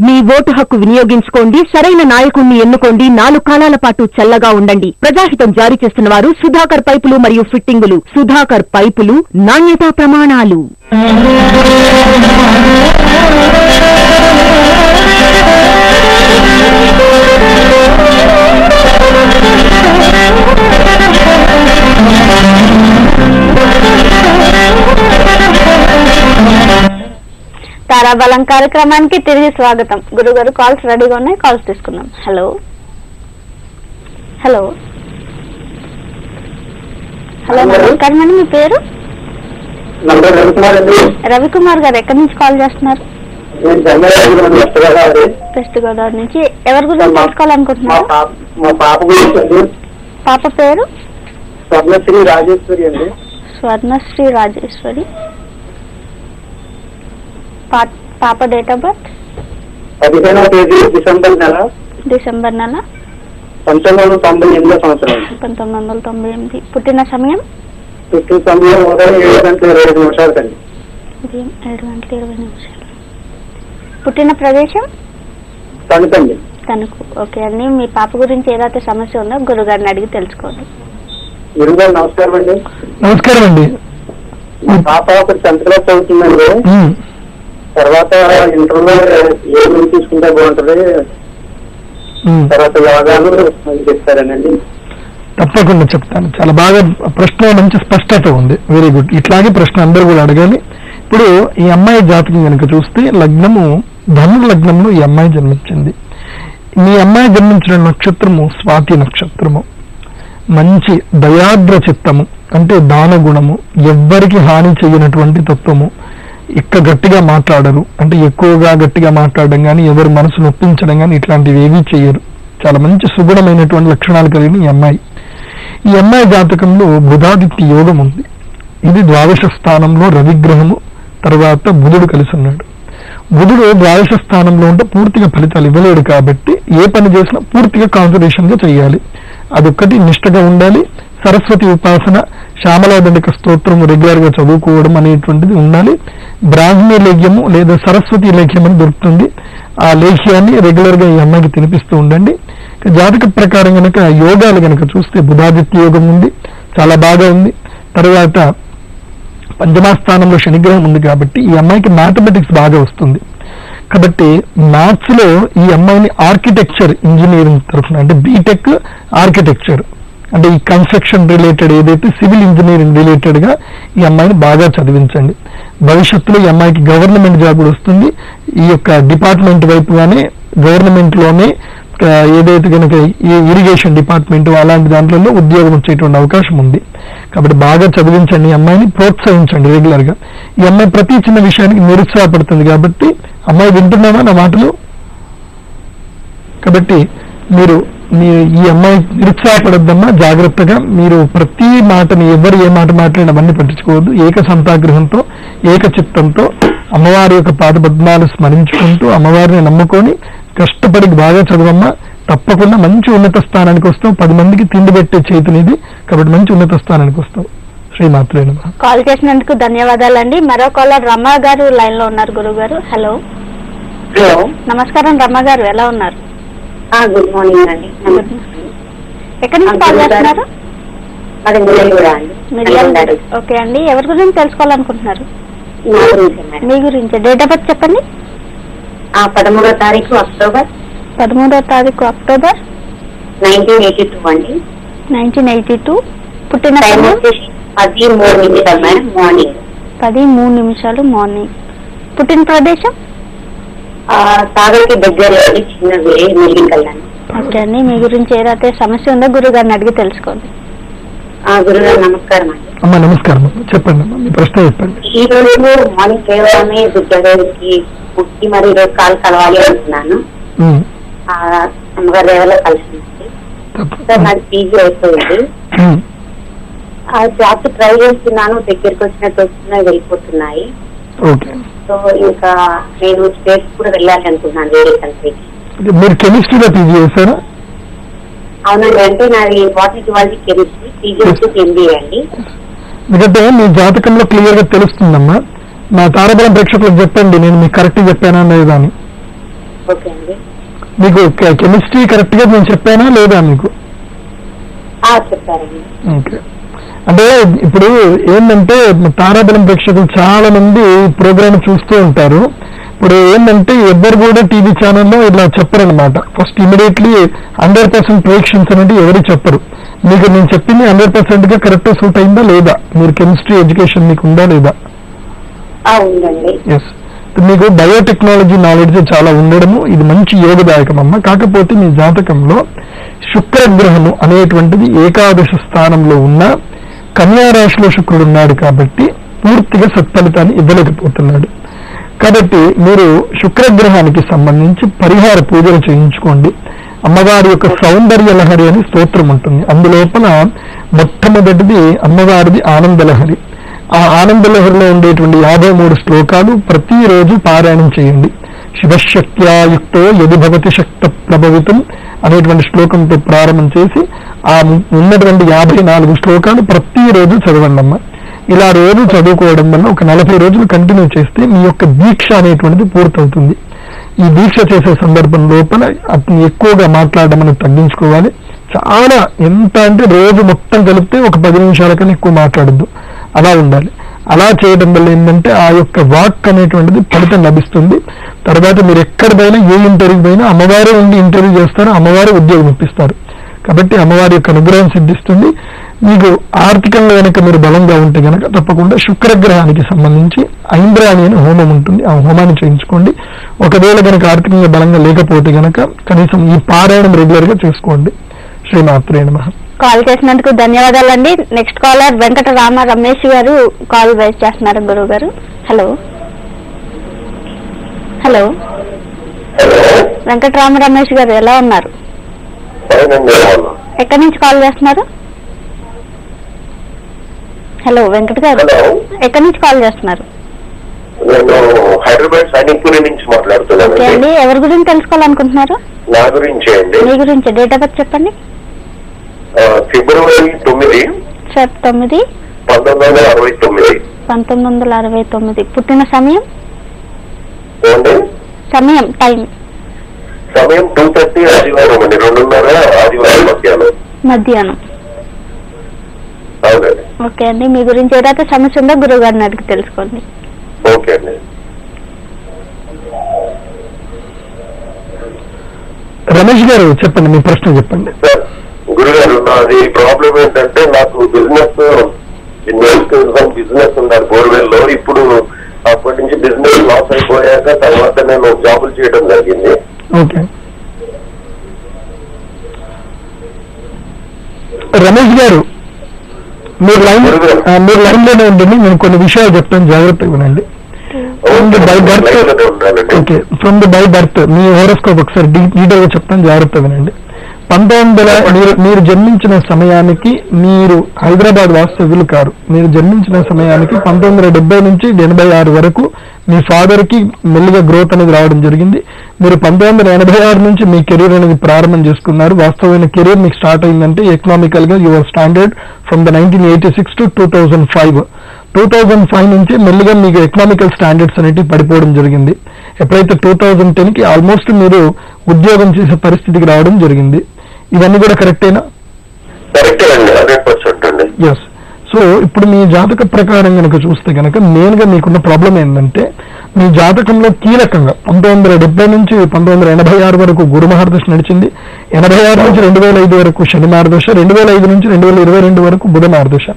మీ vote హక్కు వినియోగించుకోండి, సరైన నాయకుణ్ణి ఎన్నుకోండి, 4 కాలాల పాటు చల్లగా ఉండండి. ప్రజాహితం జారీ చేస్తున్న వారు సుధాకర్ పైపులు మరియు ఫిట్టింగులు. సుధాకర్ పైపులు, నాణ్యతా ప్రమాణాలు. తారాబలం కార్యక్రమానికి తిరిగి స్వాగతం. గురుగారు కాల్స్ రెడీగా ఉన్నాయి, కాల్స్ తీసుకుందాం. హలో హలో హలో నమస్కారం అండి, మీ పేరు? రవికుమార్ గారు, ఎక్కడి నుంచి కాల్ చేస్తున్నారు? వెస్ట్ గోదావరి నుంచి. ఎవరి గురించి తెలుసుకోవాలనుకుంటున్నారు? పాప పేరు స్వర్ణశ్రీ రాజేశ్వరి అండి. స్వర్ణశ్రీ రాజేశ్వరి. పాప డేట్ ఆఫ్ బర్త్ 15వ తేదీ డిసెంబర్ నెల 1998 సంవత్సరం. 1998. పుట్టిన సమయం ఉదయం 7:25 కండి. ఉదయం 7:20. పుట్టిన ప్రదేశం తణుకండి. తణుకు. ఓకే అండి, మీ పాప గురించి ఏదైతే సమస్య ఉందో గురుగారిని అడిగి తెలుసుకోండి. గురుగారు నమస్కారం అండి. నమస్కారం అండి. మా పాప ఒక 10th క్లాస్ చదువుతుందండి. తర్వాత ఇంటర్లో ఏ గురించి తీసుకుంటే బాగుంటది, తర్వాత యోగాలు చెప్తారనండి. తప్పకుండా చెప్తాను. చాలా బాగా ప్రశ్న మంచి స్పష్టత ఉంది. Very good. ఇట్లాగే ప్రశ్న అందరూ కూడా అడగాలి. ఇప్పుడు ఈ అమ్మాయి జాతకం కనుక చూస్తే లగ్నము ధను లగ్నంలో ఈ అమ్మాయి జన్మించింది. మీ అమ్మాయి జన్మించిన నక్షత్రము స్వాతి నక్షత్రము. మంచి దయాద్ర చిత్తము, అంటే దాన గుణము, ఎవ్వరికి హాని చేయనటువంటి తత్వము. గట్టిగా మాట్లాడరు, అంటే ఎక్కువగా గట్టిగా మాట్లాడడం కానీ, ఎవరి మనసు నొప్పించడం కానీ ఇట్లాంటివి ఏవీ చేయరు. చాలా మంచి సుగుణమైనటువంటి లక్షణాలు కలిగిన ఈ అమ్మాయి. ఈ అమ్మాయి జాతకంలో బుధాదిత్య యోగం ఉంది. ఇది ద్వాదశ స్థానంలో రవిగ్రహము, తర్వాత బుధుడు కలిసి ఉన్నాడు. బుధుడు ద్వాదశ స్థానంలో ఉంటే పూర్తిగా ఫలితాలు ఇవ్వలేడు కాబట్టి ఏ పని చేసినా పూర్తిగా కాన్సన్ట్రేషన్ గా చేయాలి. అదొక్కటి నిష్ఠగా ఉండాలి. సరస్వతి ఉపాసన, శ్యామలాదండిక స్తోత్రం రెగ్యులర్ గా చదువుకోవడం అనేటువంటిది ఉండాలి. బ్రాహ్మీ లేఖ్యము లేదా సరస్వతి లేఖ్యం అని దొరుకుతుంది. ఆ లేఖ్యాన్ని రెగ్యులర్ గా ఈ అమ్మాయికి తినిపిస్తూ ఉండండి. జాతక ప్రకారం కనుక యోగాలు కనుక చూస్తే బుధాదిత్య యోగం ఉంది, చాలా బాగా ఉంది. తర్వాత పంచమాస్థానంలో శనిగ్రహం ఉంది కాబట్టి ఈ అమ్మాయికి మ్యాథమెటిక్స్ బాగా వస్తుంది. కాబట్టి మ్యాథ్స్ లో ఈ అమ్మాయిని ఆర్కిటెక్చర్ ఇంజనీరింగ్ తరఫున, అంటే బీటెక్ ఆర్కిటెక్చర్, అంటే ఈ కన్స్ట్రక్షన్ రిలేటెడ్ ఏదైతే సివిల్ ఇంజనీరింగ్ రిలేటెడ్ గా ఈ అమ్మాయిని బాగా చదివించండి. భవిష్యత్తులో ఈ అమ్మాయికి గవర్నమెంట్ జాబ్ కూడా వస్తుంది. ఈ యొక్క డిపార్ట్మెంట్ వైపుగానే గవర్నమెంట్ లోనే ఏదైతే కనుక ఈ ఇరిగేషన్ డిపార్ట్మెంట్ అలాంటి దాంట్లో ఉద్యోగం వచ్చేటువంటి అవకాశం ఉంది. కాబట్టి బాగా చదివించండి, ఈ అమ్మాయిని ప్రోత్సహించండి రెగ్యులర్ గా. ఈ అమ్మాయి ప్రతి చిన్న విషయానికి నిరుత్సాహపడుతుంది కాబట్టి అమ్మాయి వింటున్నామా నా మాటలు? కాబట్టి మీరు ఈ అమ్మాయి నిరుత్సాహపడద్దమ్మా, జాగ్రత్తగా మీరు ప్రతి మాటని ఎవరు ఏ మాట మాట్లాడిన అవన్నీ పట్టించుకోవద్దు. ఏక సంతాగ్రహంతో ఏక చిత్తంతో అమ్మవారి యొక్క పాదపద్మాలు స్మరించుకుంటూ అమ్మవారిని నమ్ముకొని కష్టపడి బాగా చదవమ్మా. తప్పకుండా మంచి ఉన్నత స్థానానికి వస్తావు. 10 మందికి తిండి పెట్టే చేతునిది కాబట్టి మంచి ఉన్నత స్థానానికి వస్తావు. శ్రీమాత్రే నమః. కాల్ చేసినందుకు ధన్యవాదాలండి. మరో కాలర్ రమ గారు లైన్ లో ఉన్నారు. గురువు గారు హలో. నమస్కారం రమ గారు, ఎలా ఉన్నారు? గుడ్ మార్నింగ్ అండి. ఎక్కడి నుంచి కాల్ చేస్తున్నారు? ఓకే అండి, ఎవరి గురించి తెలుసుకోవాలనుకుంటున్నారు? మీ గురించి. డేట్ ఆఫ్ బర్త్ చెప్పండి. 13వ తారీఖు అక్టోబర్ 1982 అండి. 1982. పుట్టిన 10:03 మార్నింగ్. పుట్టిన ప్రదేశం సాగర్కి దగ్గర చిన్న మెడికల్. ఓకే అండి, మీ గురించి ఏదైతే సమస్య ఉందో గురువు గారిని అడిగి తెలుసుకోండి. గురుగారు నమస్కారం అండి. అమ్మా నమస్కారం, చెప్పండి అమ్మా, మీ ప్రశ్న చెప్పండి. ఈ రోజు మార్నింగ్ కేవలమే బుద్ధగారికి పుట్టి మరి ఈరోజు కాలు కలవాలి అనుకున్నాను. అమ్మగారి దేవలో కలిసింది సార్. నాకు పీజీ అయిపోయింది. ఆ జాబ్ ట్రై చేస్తున్నాను, దగ్గరికి వచ్చినట్టు వస్తున్నాయి, వెళ్ళిపోతున్నాయి. సో ఇంకా నేను స్టేట్స్ కూడా వెళ్ళాలి అనుకున్నాను, వేరే కంట్రీకి. మీరు కెమిస్ట్రీలో పీజీ చేశారా? అవునండి, అంటే నాది వాటి కెమిస్ట్రీ, పీజీ వచ్చి ఎంబీఏ అండి. ఎందుకంటే మీ జాతకంలో క్లియర్ గా తెలుస్తుందమ్మా. మా తారాబలం ప్రేక్షకులకు చెప్పండి నేను మీకు కరెక్ట్ చెప్పానా లేదా అని. ఓకే అండి. మీకు కెమిస్ట్రీ కరెక్ట్ గా నేను చెప్పానా లేదా మీకు? చెప్పారండి. ఓకే. అంటే ఇప్పుడు ఏంటంటే తారాబలం ప్రేక్షకులు చాలా మంది ప్రోగ్రామ్ చూస్తూ ఉంటారు. ఇప్పుడు ఏంటంటే ఎవ్వరు కూడా టీవీ ఛానల్లో ఇలా చెప్పరనమాట. ఫస్ట్ ఇమీడియట్లీ 100% ప్రేక్షన్స్ అనేది ఎవరు చెప్పరు. మీకు నేను చెప్పింది 100% గా కరెక్ట్ సూట్ అయిందా లేదా? మీరు కెమిస్ట్రీ ఎడ్యుకేషన్ మీకు ఉందా లేదా? ఎస్. మీకు బయోటెక్నాలజీ నాలెడ్జ్ చాలా ఉండడము ఇది మంచి యోగదాయకం అమ్మ. కాకపోతే మీ జాతకంలో శుక్రగ్రహము అనేటువంటిది ఏకాదశ స్థానంలో ఉన్న కన్యా రాశిలో శుక్రుడు ఉన్నాడు కాబట్టి పూర్తిగా సత్ఫలితాన్ని ఇవ్వలేకపోతున్నాడు. కాబట్టి మీరు శుక్రగ్రహానికి సంబంధించి పరిహార పూజలు చేయించుకోండి. అమ్మవారి యొక్క సౌందర్య లహరి అని స్తోత్రం ఉంటుంది. అందులోపల మొట్టమొదటిది అమ్మవారిది ఆనందలహరి. ఆ ఆనందలహరిలో ఉండేటువంటి 53 శ్లోకాలు ప్రతిరోజు పారాయణం చేయండి. శివశక్త్యాయుక్తో యది భవతి శక్త ప్రభవితం అనేటువంటి శ్లోకంతో ప్రారంభం చేసి ఆ ఉన్నటువంటి 54 శ్లోకాలు ప్రతిరోజు చదవండమ్మ. ఇలా రోజు చదువుకోవడం వల్ల ఒక 40 రోజులు కంటిన్యూ చేస్తే మీ యొక్క దీక్ష అనేటువంటిది పూర్తవుతుంది. ఈ దీక్ష చేసే సందర్భం లోపల అతను ఎక్కువగా మాట్లాడడం అనేది తగ్గించుకోవాలి. చాలా ఎంత అంటే రోజు మొత్తం కలిపితే ఒక 10 నిమిషాల కన్నా ఎక్కువ మాట్లాడద్దు, అలా ఉండాలి. అలా చేయడం వల్ల ఏంటంటే ఆ యొక్క వాక్ అనేటువంటిది ఫలితం లభిస్తుంది. తర్వాత మీరు ఎక్కడ పోయినా ఏ ఇంటర్వ్యూ పోయినా అమ్మవారే ఉండి ఇంటర్వ్యూ చేస్తారు, అమ్మవారే ఉద్యోగం ఇప్పిస్తారు. కాబట్టి అమ్మవారి యొక్క అనుగ్రహం సిద్ధిస్తుంది. మీకు ఆర్థికంగా కనుక మీరు బలంగా ఉంటే కనుక తప్పకుండా శుక్రగ్రహానికి సంబంధించి ఐంద్రాణి అనే హోమం ఉంటుంది, ఆ హోమాన్ని చేయించుకోండి. ఒకవేళ కనుక ఆర్థికంగా బలంగా లేకపోతే కనుక కనీసం ఈ పారాయణం రెగ్యులర్ గా చేసుకోండి. శ్రీమాత్రే నమః. కాల్ చేసినందుకు ధన్యవాదాలండి. నెక్స్ట్ కాలర్ వెంకటరామ రమేష్ గారు కాల్ రైజ్ చేస్తున్నారు గురువు గారు. హలో హలో వెంకటరామ రమేష్ గారు ఎలా ఉన్నారు? ఎక్కడి నుంచి కాల్ చేస్తున్నారు? హలో వెంకట గారు, ఎక్కడి నుంచి కాల్ చేస్తున్నారు? హైదరాబాద్ సైనిక్పురి నుంచి మాట్లాడుతున్నాను. ఓకే అండి, ఎవరి గురించి తెలుసుకోవాలనుకుంటున్నారు? నా గురించి అండి. మీ గురించి డేట్ ఆఫ్ బర్త్ చెప్పండి. ఫిబ్రవరి 9, 1969. 1969. పుట్టిన సమయం టైం 2:30 ఆదివారం అండి, 2:30 ఆదివారం మధ్యాహ్నం. అవునండి. ఓకే అండి, మీ గురించి ఏదైతే సమస్య ఉందో గురువు గారిని అడిగి తెలుసుకోండి. ఓకే అండి. రమేష్ గారు చెప్పండి, మీ ప్రశ్న చెప్పండి. గురుగారు, నాది ప్రాబ్లం ఏంటంటే నాకు బిజినెస్ ఉన్నారు బోర్వెల్ లో. ఇప్పుడు అప్పటి నుంచి బిజినెస్ లాస్ అయిపోయాక తర్వాత నేను జాబులు చేయడం జరిగింది. ఓకే రమేష్ గారు, మీరు లైన్ లోనే ఉండండి. నేను కొన్ని విషయాలు చెప్తాను, జాగ్రత్తగా వినండి. From the by birth me horoscope ఒకసారి డీటెయిల్ గా చెప్తాను, జాగ్రత్తగా వినండి. 1900 మీరు జన్మించిన సమయానికి మీరు హైదరాబాద్ వాస్తవ్యులు కారు. మీరు జన్మించిన సమయానికి 1970 నుంచి 86 వరకు మీ ఫాదర్ కి మెల్లిగా గ్రోత్ అనేది రావడం జరిగింది. మీరు 1986 నుంచి మీ కెరీర్ అనేది ప్రారంభం చేసుకున్నారు. వాస్తవమైన కెరీర్ మీకు స్టార్ట్ అయిందంటే ఎకనామికల్ గా your standard from the 1986 to 2005. 2005 నుంచి మెల్లిగా మీకు ఎకనామికల్ స్టాండర్డ్స్ అనేవి పడిపోవడం జరిగింది. ఎప్పుడైతే 2010 కి ఆల్మోస్ట్ మీరు ఉద్యోగం చేసే పరిస్థితికి రావడం జరిగింది. ఇవన్నీ కూడా కరెక్టేనా? ఎస్. సో ఇప్పుడు మీ జాతక ప్రకారం కనుక చూస్తే కనుక మెయిన్ గా మీకున్న ప్రాబ్లం ఏంటంటే మీ జాతకంలో కీలకంగా 1970 నుంచి 1986 వరకు గురు మహర్దశ నడిచింది. 86 నుంచి 2005 వరకు శని మహర్దశ, 2005 నుంచి 2022 వరకు బుధ మహర్దశ.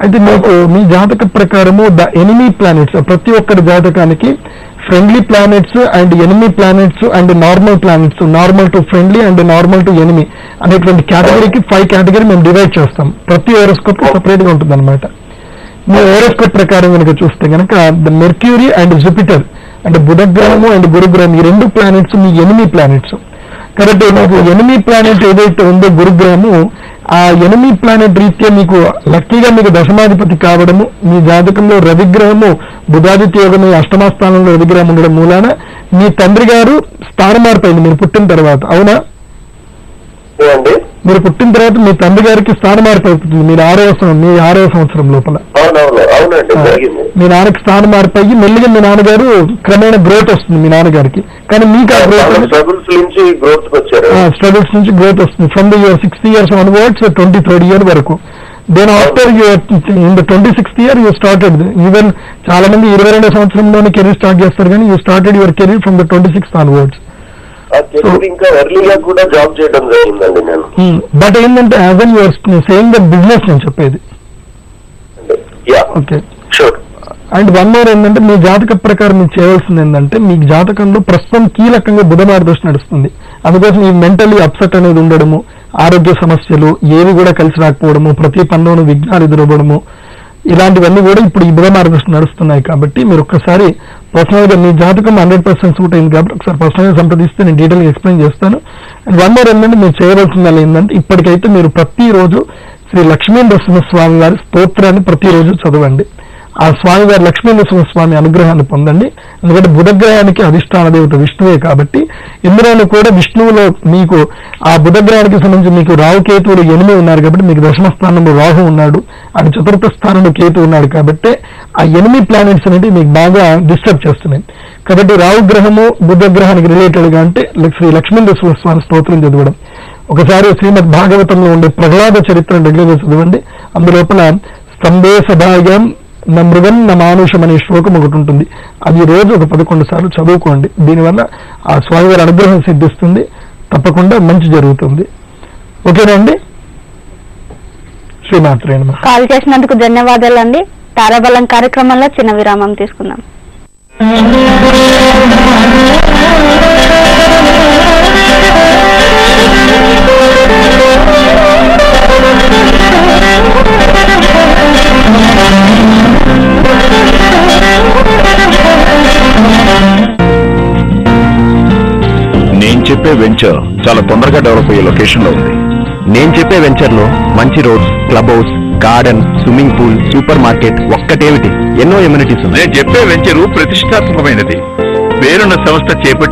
అయితే మీకు మీ జాతక ప్రకారము ద ఎనిమీ ప్లానెట్స్, ప్రతి ఒక్కరి జాతకానికి friendly planets and enemy planets and normal planets, normal to friendly and normal to enemy అనేటువంటి కేటగిరీకి 5 కేటగిరీ మేము డివైడ్ చేస్తాం. ప్రతి హోరోస్కోప్ సపరేట్ గా ఉంటుంది అనమాట. మీ హోరోస్కోప్ ప్రకారం కనుక చూస్తే కనుక ద మెర్క్యూరీ అండ్ జూపిటర్ అంటే బుధగ్రహము అండ్ గురుగ్రహం, ఈ 2 ప్లానెట్స్ మీ ఎనిమీ ప్లానెట్స్. కాబట్టి మీకు ఎనిమీ ప్లానెట్ ఏదైతే ఉందో గురుగ్రహము, ఆ ఎనిమీ ప్లానెట్ రీత్యా మీకు లక్కీగా మీకు దశమాధిపతి కావడము, మీ జాతకంలో రవిగ్రహము బుధాదిత్య యోగం అష్టమ స్థానంలో రవిగ్రహం ఉండడం మూలాన మీ తండ్రి గారు స్థాన మార్పైంది మీరు పుట్టిన తర్వాత. అవునా? మీరు పుట్టిన తర్వాత మీ తండ్రి గారికి స్థాన మార్పు అవుతుంది మీ 6వ సంవత్సరం లోపల. అవునండి, జరిగింది. మీ నాన్నకి స్థానం మారిపోయి మెల్లిగా మీ నాన్నగారు క్రమేణ గ్రోత్ వస్తుంది మీ నాన్నగారికి. కానీ మీకు ఆ గ్రోత్ స్ట్రగుల్స్ నుంచి గ్రోత్ వచ్చారు. స్ట్రగుల్స్ నుంచి గ్రోత్ వస్తుంది from the your 60 years onwards 23rd year వరకు. Then after in the 26th year you started. Even చాలా మంది 22వ సంవత్సరంలోనే కెరీర్ స్టార్ట్ చేస్తారు, కానీ you started your career from the 26th onwards. ఇంకా ఎర్లీగా కూడా జాబ్ చేయడం జరిగిందండి నేను. బట్ ఏంటంటే as on your saying the business నేను చెప్పేది. Okay, sure. And one more ఏంటంటే మీ జాతక ప్రకారం మీకు చేయవలసింది ఏంటంటే మీ జాతకంలో ప్రస్తుతం కీలకంగా బుధ మార్గదర్శనం నడుస్తుంది. అందుకోసం ఈ మెంటల్లీ అప్సెట్ అనేది ఉండడము, ఆరోగ్య సమస్యలు ఏవి కూడా కలిసి రాకపోవడము, ప్రతి పనిలోనూ విఘ్నాలు ఎదురవ్వడము, ఇలాంటివన్నీ కూడా ఇప్పుడు ఈ బుధ మార్గదర్శనం నడుస్తున్నాయి. కాబట్టి మీరు ఒక్కసారి పర్సనల్ గా మీ జాతకం 100% సూట్ అయింది కాబట్టి ఒకసారి పర్సనల్ గా సంప్రదిస్తే నేను డీటెయిల్ గా ఎక్స్ప్లెయిన్ చేస్తాను. అండ్ వన్ మోర్ ఏంటంటే మీరు చేయవలసింది ఏంటంటే ఇప్పటికైతే మీరు ప్రతిరోజు శ్రీ లక్ష్మీ నరసింహస్వామి వారి స్తోత్రాన్ని ప్రతిరోజు చదవండి. ఆ స్వామివారి లక్ష్మీ నరసింహస్వామి అనుగ్రహాన్ని పొందండి. ఎందుకంటే బుధగ్రహానికి అధిష్టాన దేవత విష్ణువే కాబట్టి ఇందులోనూ కూడా విష్ణువులో మీకు ఆ బుధగ్రహానికి సంబంధించి మీకు రాహుకేతువులు 8 ఉన్నారు కాబట్టి మీకు దశమ స్థానంలో రాహు ఉన్నాడు, అది చతుర్థ స్థానంలో కేతు ఉన్నాడు. కాబట్టి ఆ 8 ప్లానెట్స్ అనేవి మీకు బాగా డిస్టర్బ్ చేస్తున్నాయి. కాబట్టి రాహుగ్రహము బుధగ్రహానికి రిలేటెడ్ గా అంటే శ్రీ లక్ష్మీ నరసింహస్వామి స్తోత్రం చదవడం. ఒకసారి శ్రీమద్ భాగవతంలో ఉండే ప్రహ్లాద చరిత్రను రెగ్యులర్గా చదవండి. అందులోపల స్తంభే సభాయం మృగం మానుషం అనే శ్లోకం ఒకటి ఉంటుంది. అది రోజు ఒక 11 సార్లు చదువుకోండి. దీనివల్ల ఆ స్వామివారి అనుగ్రహం సిద్ధిస్తుంది, తప్పకుండా మంచి జరుగుతుంది. ఓకేనా అండి? శ్రీమాత్రే నమః. కాల్ చేసినందుకు ధన్యవాదాలండి. తారాబలం కార్యక్రమంలో చిన్న విరామం తీసుకుందాం. నేను చెప్పే వెంచర్ చాలా తొందరగా డెవలప్ అయ్యే లొకేషన్ లో ఉంది. నేను చెప్పే వెంచర్ లో మంచి roads, club house, garden, swimming pool, super market ఒక్కటేమిటి ఎన్నో ఎమ్యూనిటీస్ ఉన్నాయి. నేను చెప్పే వెంచరు ప్రతిష్టాత్మకమైనది. పేరున్న సంస్థ చేపట్టిన